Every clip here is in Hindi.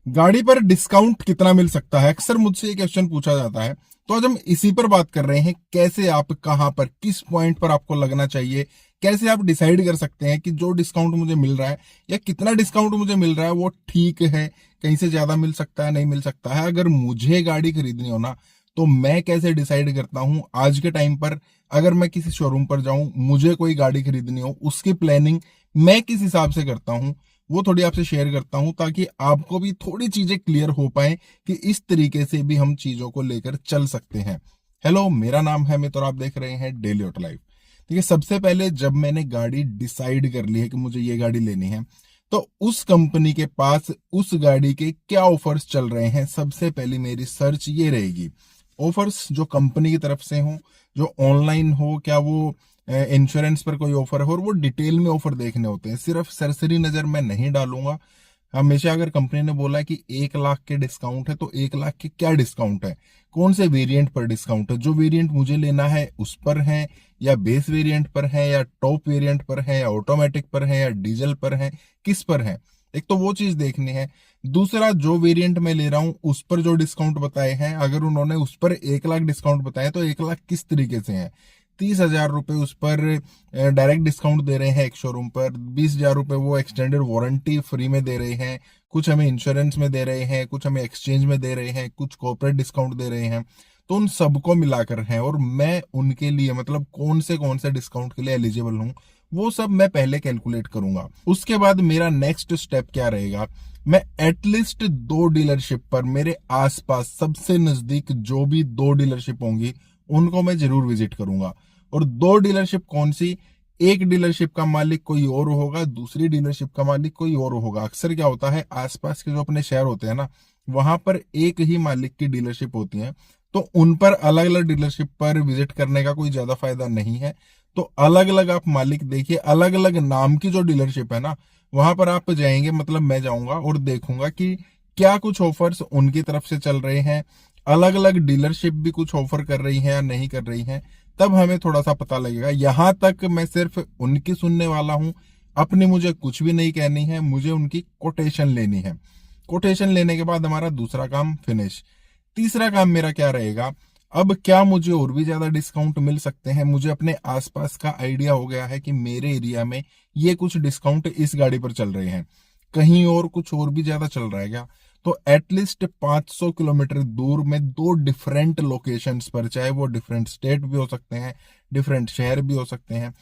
गाड़ी पर डिस्काउंट कितना मिल सकता है, अक्सर मुझसे ये क्वेश्चन पूछा जाता है। तो आज हम इसी पर बात कर रहे हैं, कैसे आप कहां पर किस पॉइंट पर आपको लगना चाहिए, कैसे आप डिसाइड कर सकते हैं कि जो डिस्काउंट मुझे मिल रहा है या कितना डिस्काउंट मुझे मिल रहा है वो ठीक है, कहीं से ज्यादा मिल सकता है, नहीं मिल सकता है। अगर मुझे गाड़ी खरीदनी हो ना, तो मैं कैसे डिसाइड करता हूं आज के टाइम पर। अगर मैं किसी शोरूम पर जाऊं, मुझे कोई गाड़ी खरीदनी हो, उसकी प्लानिंग मैं किस हिसाब से करता हूं, वो थोड़ी आपसे शेयर करता हूं, ताकि आपको भी थोड़ी चीजें क्लियर हो पाए कि इस तरीके से भी हम चीजों को लेकर चल सकते हैं। हेलो, मेरा नाम है मित्र और आप देख रहे हैं डेली ऑटो लाइफ। देखिए, सबसे पहले जब मैंने गाड़ी डिसाइड कर ली है कि मुझे ये गाड़ी लेनी है, तो उस कंपनी के पास उस गाड़ी के क्या ऑफर्स चल रहे हैं, सबसे पहली मेरी सर्च ये रहेगी। ऑफर्स जो कंपनी की तरफ से हो, जो ऑनलाइन हो, क्या वो इंश्योरेंस पर कोई ऑफर है, और वो डिटेल में ऑफर देखने होते हैं। सिर्फ सरसरी नजर मैं नहीं डालूंगा। हमेशा अगर कंपनी ने बोला है कि 1 लाख के डिस्काउंट है, तो 1 लाख के क्या डिस्काउंट है, कौन से वेरिएंट पर डिस्काउंट है, जो वेरिएंट मुझे लेना है उस पर है, या बेस वेरिएंट पर है, या टॉप वेरिएंट पर है, या ऑटोमेटिक पर है, या डीजल पर है, किस पर है। एक तो वो चीज देखनी है। दूसरा, जो वेरिएंट मैं ले रहा हूं उस पर जो डिस्काउंट बताए हैं, अगर उन्होंने उस पर 1 लाख डिस्काउंट बताया, तो 1 लाख किस तरीके से है। 30,000 रुपए उस पर डायरेक्ट डिस्काउंट दे रहे हैं एक शोरूम पर, 20,000 रुपए वो एक्सटेंडेड वारंटी फ्री में दे रहे हैं, कुछ हमें इंश्योरेंस में दे रहे हैं, कुछ हमें एक्सचेंज में दे रहे हैं, कुछ कॉर्पोरेट डिस्काउंट दे रहे हैं। तो उन सबको मिलाकर है, और मैं उनके लिए मतलब कौन से डिस्काउंट के लिए एलिजिबल हूँ, वो सब मैं पहले कैलकुलेट करूंगा। उसके बाद मेरा नेक्स्ट स्टेप क्या रहेगा, मैं एटलीस्ट 2 डीलरशिप पर, मेरे आसपास सबसे नजदीक जो भी 2 डीलरशिप होंगी, उनको मैं जरूर विजिट करूंगा। और 2 डीलरशिप कौन सी, एक डीलरशिप का मालिक कोई और होगा, दूसरी डीलरशिप का मालिक कोई और होगा। अक्सर क्या होता है, आसपास के जो अपने शहर होते हैं ना, वहां पर एक ही मालिक की डीलरशिप होती है, तो उन पर अलग अलग डीलरशिप पर विजिट करने का कोई ज्यादा फायदा नहीं है। तो अलग अलग आप मालिक देखिए, अलग अलग नाम की जो डीलरशिप है ना, वहां पर आप जाएंगे, मतलब मैं जाऊंगा और देखूंगा कि क्या कुछ ऑफर्स उनकी तरफ से चल रहे हैं, अलग अलग डीलरशिप भी कुछ ऑफर कर रही है या नहीं कर रही है, तब हमें थोड़ा सा पता लगेगा। यहां तक मैं सिर्फ उनकी सुनने वाला हूं, अपनी मुझे कुछ भी नहीं कहनी है, मुझे उनकी कोटेशन लेनी है। कोटेशन लेने के बाद हमारा दूसरा काम फिनिश। तीसरा काम मेरा क्या रहेगा, अब क्या मुझे और भी ज्यादा डिस्काउंट मिल सकते हैं। मुझे अपने आसपास का आइडिया हो गया है कि मेरे एरिया में ये कुछ डिस्काउंट इस गाड़ी पर चल रहे हैं, कहीं और कुछ और भी ज्यादा चल रहा है क्या। तो एटलीस्ट 500 किलोमीटर दूर में 2 डिफरेंट लोकेशंस पर, चाहे वो डिफरेंट स्टेट भी हो सकते हैं, डिफरेंट शहर भी हो सकते हैं,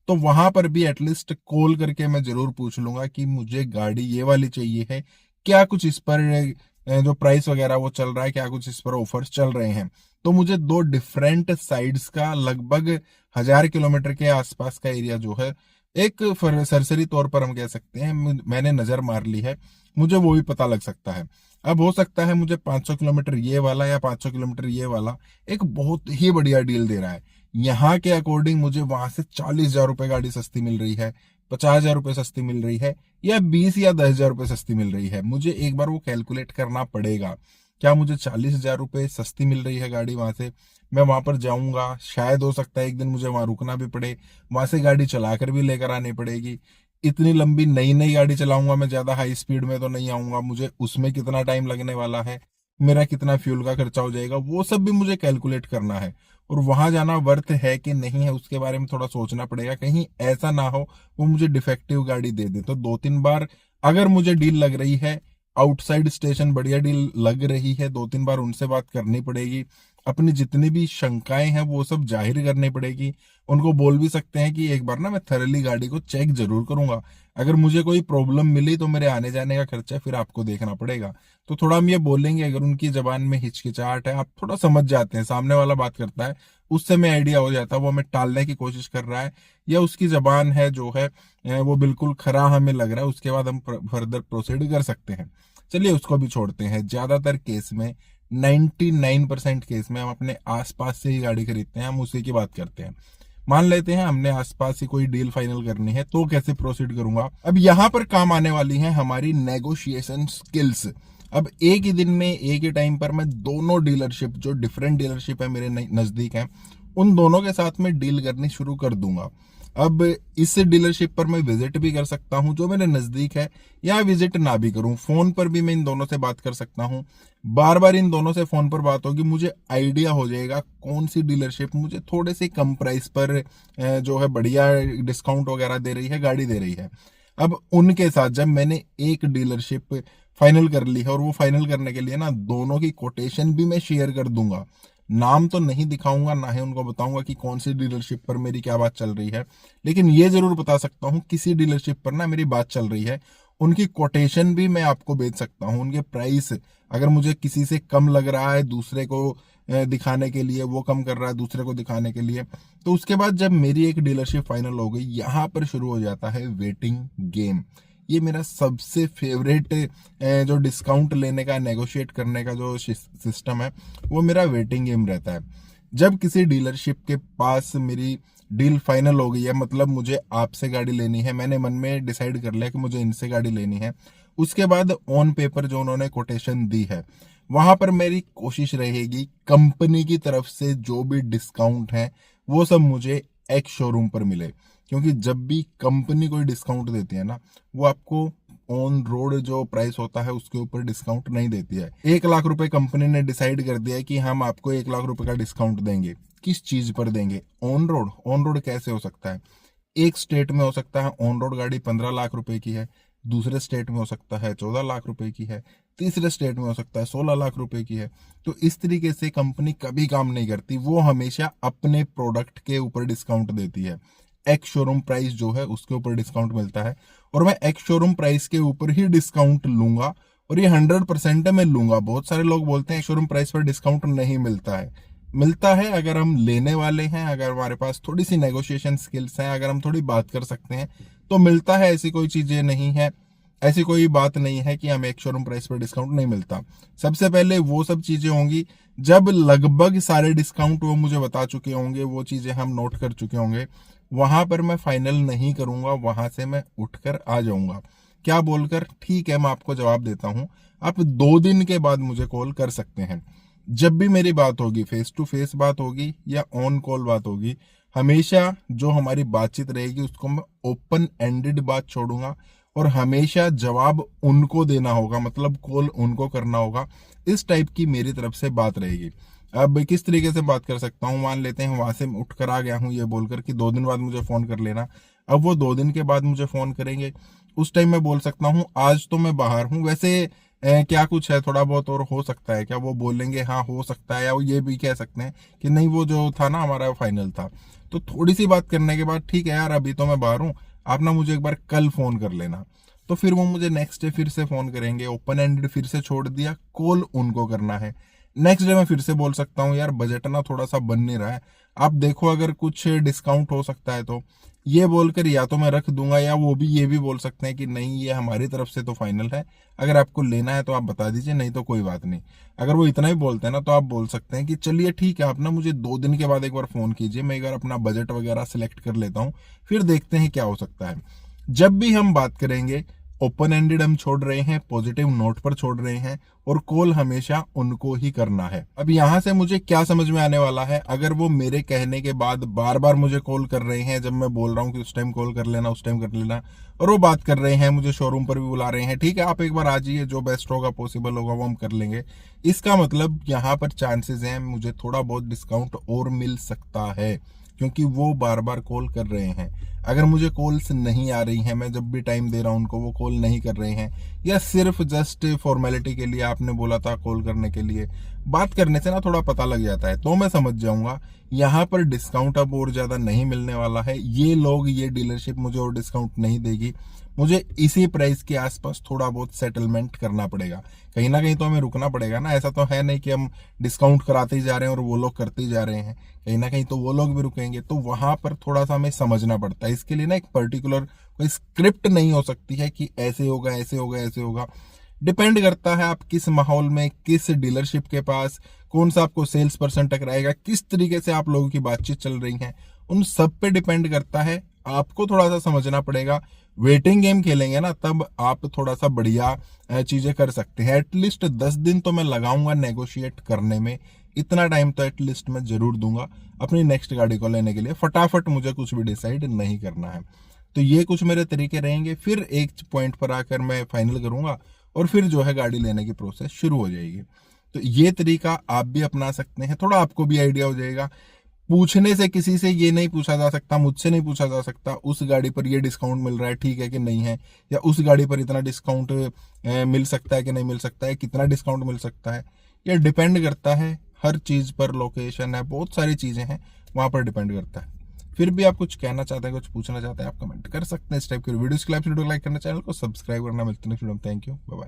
तो वहां पर भी एटलीस्ट कॉल करके मैं जरूर पूछ लूंगा कि मुझे गाड़ी ये वाली चाहिए है, क्या कुछ इस पर जो प्राइस वगैरह वो चल रहा है, क्या कुछ इस पर ऑफर्स चल रहे हैं। तो मुझे 2 डिफरेंट साइड्स का लगभग 1,000 किलोमीटर के आसपास का एरिया जो है, एक सरसरी तौर पर हम कह सकते हैं, मैंने नजर मार ली है, मुझे वो भी पता लग सकता है। अब हो सकता है मुझे 500 किलोमीटर ये वाला या 500 किलोमीटर ये वाला एक बहुत ही बढ़िया डील दे रहा है, यहाँ के अकॉर्डिंग मुझे वहां से 40,000 रुपए गाड़ी सस्ती मिल रही है, 50,000 रुपए सस्ती मिल रही है, या 20 या 10,000 रुपए सस्ती मिल रही है। मुझे एक बार वो कैलकुलेट करना पड़ेगा, क्या मुझे 40,000 रुपए सस्ती मिल रही है गाड़ी वहां से, मैं वहां पर जाऊंगा, शायद हो सकता है एक दिन मुझे वहां रुकना भी पड़े, वहां से गाड़ी चलाकर भी लेकर आनी पड़ेगी। इतनी लंबी नई नई गाड़ी चलाऊंगा मैं, ज्यादा हाई स्पीड में तो नहीं आऊंगा, मुझे उसमें कितना टाइम लगने वाला है, मेरा कितना फ्यूल का खर्चा हो जाएगा, वो सब भी मुझे कैलकुलेट करना है। और वहां जाना वर्थ है कि नहीं है, उसके बारे में थोड़ा सोचना पड़ेगा, कहीं ऐसा ना हो वो मुझे डिफेक्टिव गाड़ी दे दे। तो 2-3 बार अगर मुझे डील लग रही है, आउटसाइड स्टेशन बढ़िया डील लग रही है, 2-3 बार उनसे बात करनी पड़ेगी, अपनी जितनी भी शंकाएं हैं वो सब जाहिर करनी पड़ेगी। उनको बोल भी सकते हैं कि एक बार ना मैं थरली गाड़ी को चेक जरूर करूंगा, अगर मुझे कोई प्रॉब्लम मिली तो मेरे आने जाने का खर्चा फिर आपको देखना पड़ेगा। तो थोड़ा हम ये बोलेंगे, अगर उनकी जबान में हिचकिचाहट है, आप थोड़ा समझ जाते हैं सामने वाला बात करता है, उससे में आइडिया हो जाता है वो हमें टालने की कोशिश कर रहा है, या उसकी जबान है जो है वो बिल्कुल खरा हमें लग रहा है, उसके बाद हम फर्दर प्रोसीड कर सकते हैं। चलिए उसको भी छोड़ते हैं। ज्यादातर केस में, 99% केस में हम अपने आसपास से ही गाड़ी खरीदते हैं, हम उसी की बात करते हैं। मान लेते हैं हमने आसपास ही कोई डील फाइनल करनी है, तो कैसे प्रोसीड करूंगा। अब यहाँ पर काम आने वाली है हमारी नेगोशिएशन स्किल्स। अब एक ही दिन में, एक ही टाइम पर मैं दोनों डीलरशिप, जो डिफरेंट डीलरशिप है मेरे नजदीक है, उन दोनों के साथ में डील करनी शुरू कर दूंगा। अब इस डीलरशिप पर मैं विजिट भी कर सकता हूं जो मेरे नजदीक है, या विजिट ना भी करूं, फोन पर भी मैं इन दोनों से बात कर सकता हूं। बार बार इन दोनों से फोन पर बात होगी, मुझे आइडिया हो जाएगा कौन सी डीलरशिप मुझे थोड़े से कम प्राइस पर जो है बढ़िया डिस्काउंट वगैरह दे रही है, गाड़ी दे रही है। अब उनके साथ जब मैंने एक डीलरशिप फाइनल कर ली है, और वो फाइनल करने के लिए ना दोनों की कोटेशन भी मैं शेयर कर दूंगा, नाम तो नहीं दिखाऊंगा, ना ही उनको बताऊंगा कि कौन सी डीलरशिप पर मेरी क्या बात चल रही है, लेकिन ये जरूर बता सकता हूँ किसी डीलरशिप पर ना मेरी बात चल रही है। उनकी कोटेशन भी मैं आपको भेज सकता हूँ, उनके प्राइस अगर मुझे किसी से कम लग रहा है दूसरे को दिखाने के लिए, वो कम कर रहा है दूसरे को दिखाने के लिए, तो उसके बाद जब मेरी एक डीलरशिप फाइनल हो गई, यहाँ पर शुरू हो जाता है वेटिंग गेम। ये मेरा सबसे फेवरेट जो डिस्काउंट लेने का, नेगोशिएट करने का जो सिस्टम है, वो मेरा वेटिंग गेम रहता है। जब किसी डीलरशिप के पास मेरी डील फाइनल हो गई है, मतलब मुझे आपसे गाड़ी लेनी है, मैंने मन में डिसाइड कर लिया कि मुझे इनसे गाड़ी लेनी है, उसके बाद ऑन पेपर जो उन्होंने कोटेशन दी है, वहां पर मेरी कोशिश रहेगी कंपनी की तरफ से जो भी डिस्काउंट है वो सब मुझे एक्स शोरूम पर मिले, क्योंकि जब भी कंपनी कोई डिस्काउंट देती है ना, वो आपको ऑन रोड जो प्राइस होता है उसके ऊपर डिस्काउंट नहीं देती है। 1 लाख रुपए कंपनी ने डिसाइड कर दिया है कि हम आपको 1 लाख रुपए का डिस्काउंट देंगे, किस चीज पर देंगे? On road. ऑन रोड कैसे हो सकता है? एक स्टेट में हो सकता है ऑन रोड गाड़ी 15 लाख रुपए की है, दूसरे स्टेट में हो सकता है 14 लाख रुपए की है, तीसरे स्टेट में हो सकता है 16 लाख रुपए की है। तो इस तरीके से कंपनी कभी काम नहीं करती, वो हमेशा अपने प्रोडक्ट के ऊपर डिस्काउंट देती है। एक्स शोरूम प्राइस जो है उसके ऊपर डिस्काउंट मिलता है, और मैं एक्स शोरूम प्राइस के ऊपर ही डिस्काउंट लूंगा, और ये 100% मैं लूंगा। बहुत सारे लोग बोलते हैं शोरूम प्राइस पर डिस्काउंट नहीं मिलता है। मिलता है अगर हम लेने वाले हैं, अगर हमारे पास थोड़ी सी नेगोशिएशन स्किल्स हैं, अगर हम थोड़ी बात कर सकते हैं तो मिलता है। ऐसी कोई चीजें नहीं है, ऐसी कोई बात नहीं है कि हमें एक शोरूम प्राइस पर डिस्काउंट नहीं मिलता। सबसे पहले वो सब चीजें होंगी जब लगभग सारे डिस्काउंट वो मुझे बता चुके होंगे, वो चीजें हम नोट कर चुके होंगे, वहां पर मैं फाइनल नहीं करूंगा, वहां से मैं उठकर आ जाऊंगा। क्या बोलकर? ठीक है, मैं आपको जवाब देता हूं, आप 2 दिन के बाद मुझे कॉल कर सकते हैं। जब भी मेरी बात होगी, फेस टू फेस बात होगी या ऑन कॉल बात होगी, हमेशा जो हमारी बातचीत रहेगी उसको मैं ओपन एंडेड बात छोड़ूंगा, और हमेशा जवाब उनको देना होगा, मतलब कॉल उनको करना होगा। इस टाइप की मेरी तरफ से बात रहेगी। अब किस तरीके से बात कर सकता हूँ, मान लेते हैं वहां से मैं उठकर आ गया हूँ ये बोलकर कि 2 दिन बाद मुझे फोन कर लेना। अब वो 2 दिन के बाद मुझे फोन करेंगे, उस टाइम मैं बोल सकता हूँ आज तो मैं बाहर हूँ, वैसे क्या कुछ है थोड़ा बहुत और हो सकता है क्या? वो बोलेंगे हाँ हो सकता है, या वो ये भी कह सकते हैं कि नहीं वो जो था ना हमारा फाइनल था। तो थोड़ी सी बात करने के बाद ठीक है यार अभी तो मैं बाहर हूँ, आप ना मुझे एक बार कल फोन कर लेना। तो फिर वो मुझे नेक्स्ट डे फिर से फोन करेंगे, ओपन एंडेड फिर से छोड़ दिया, कॉल उनको करना है। नेक्स्ट डे मैं फिर से बोल सकता हूँ यार बजट ना थोड़ा सा बन नहीं रहा है, आप देखो अगर कुछ डिस्काउंट हो सकता है तो। ये बोलकर या तो मैं रख दूंगा, या वो भी ये भी बोल सकते हैं कि नहीं ये हमारी तरफ से तो फाइनल है, अगर आपको लेना है तो आप बता दीजिए, नहीं तो कोई बात नहीं। अगर वो इतना ही बोलते हैं ना तो आप बोल सकते हैं कि चलिए ठीक है, आप ना मुझे 2 दिन के बाद एक बार फोन कीजिए, मैं एक बार अपना बजट वगैरह सिलेक्ट कर लेता हूँ, फिर देखते हैं क्या हो सकता है। जब भी हम बात करेंगे ओपन एंडेड हम छोड़ रहे हैं, पॉजिटिव नोट पर छोड़ रहे हैं, और कॉल हमेशा उनको ही करना है। अब यहां से मुझे क्या समझ में आने वाला है, अगर वो मेरे कहने के बाद बार बार मुझे कॉल कर रहे हैं, जब मैं बोल रहा हूं कि उस टाइम कॉल कर लेना, उस टाइम कर लेना, और वो बात कर रहे हैं, मुझे शोरूम पर भी बुला रहे हैं, ठीक है आप एक बार आ जाइए, जो बेस्ट होगा पॉसिबल होगा वो हम कर लेंगे, इसका मतलब यहाँ पर चांसेस हैं मुझे थोड़ा बहुत डिस्काउंट और मिल सकता है, क्योंकि वो बार बार कॉल कर रहे हैं। अगर मुझे कॉल्स नहीं आ रही हैं, मैं जब भी टाइम दे रहा हूं उनको, वो कॉल नहीं कर रहे हैं, या सिर्फ जस्ट फॉर्मेलिटी के लिए आपने बोला था कॉल करने के लिए, बात करने से ना थोड़ा पता लग जाता है, तो मैं समझ जाऊंगा यहाँ पर डिस्काउंट अब और ज्यादा नहीं मिलने वाला है, ये लोग, ये डीलरशिप मुझे और डिस्काउंट नहीं देगी, मुझे इसी प्राइस के आसपास थोड़ा बहुत सेटलमेंट करना पड़ेगा। कहीं ना कहीं तो हमें रुकना पड़ेगा ना, ऐसा तो है नहीं कि हम डिस्काउंट कराते ही जा रहे हैं और वो लोग करते ही जा रहे हैं, कहीं ना कहीं तो वो लोग भी रुकेंगे, तो वहां पर थोड़ा सा हमें समझना पड़ता है। इसके लिए ना एक पर्टिकुलर कोई स्क्रिप्ट नहीं हो सकती है कि ऐसे होगा ऐसे होगा ऐसे होगा, डिपेंड करता है आप किस माहौल में, किस डीलरशिप के पास, कौन सा आपको सेल्स पर्सन टकराएगा, किस तरीके से आप लोगों की बातचीत चल रही है, उन सब पे डिपेंड करता है आपको थोड़ा सा समझना पड़ेगा। वेटिंग गेम खेलेंगे ना, तब आप थोड़ा सा बढ़िया चीजें कर सकते हैं। एटलीस्ट 10 दिन तो मैं लगाऊंगा नेगोशिएट करने में, इतना टाइम तो एटलीस्ट मैं जरूर दूंगा अपनी नेक्स्ट गाड़ी को लेने के लिए। फटाफट मुझे कुछ भी डिसाइड नहीं करना है। तो ये कुछ मेरे तरीके रहेंगे, फिर एक पॉइंट पर आकर मैं फाइनल करूंगा और फिर जो है गाड़ी लेने की प्रोसेस शुरू हो जाएगी। तो ये तरीका आप भी अपना सकते हैं, थोड़ा आपको भी आइडिया हो जाएगा। पूछने से किसी से ये नहीं पूछा जा सकता, मुझसे नहीं पूछा जा सकता उस गाड़ी पर ये डिस्काउंट मिल रहा है ठीक है कि नहीं है, या उस गाड़ी पर इतना डिस्काउंट मिल सकता है कि नहीं मिल सकता है, कितना डिस्काउंट मिल सकता है। ये डिपेंड करता है हर चीज पर, लोकेशन है, बहुत सारी चीजें हैं, वहां पर डिपेंड करता है। फिर भी आप कुछ कहना चाहते हैं, कुछ पूछना चाहते हैं, आप कमेंट कर सकते हैं। इस टाइप की वीडियोस के लिए आप वीडियो लाइक करना, चैनल को सब्सक्राइब करना। मिलते हैं नेक्स्ट वीडियो में। Thank you, bye bye.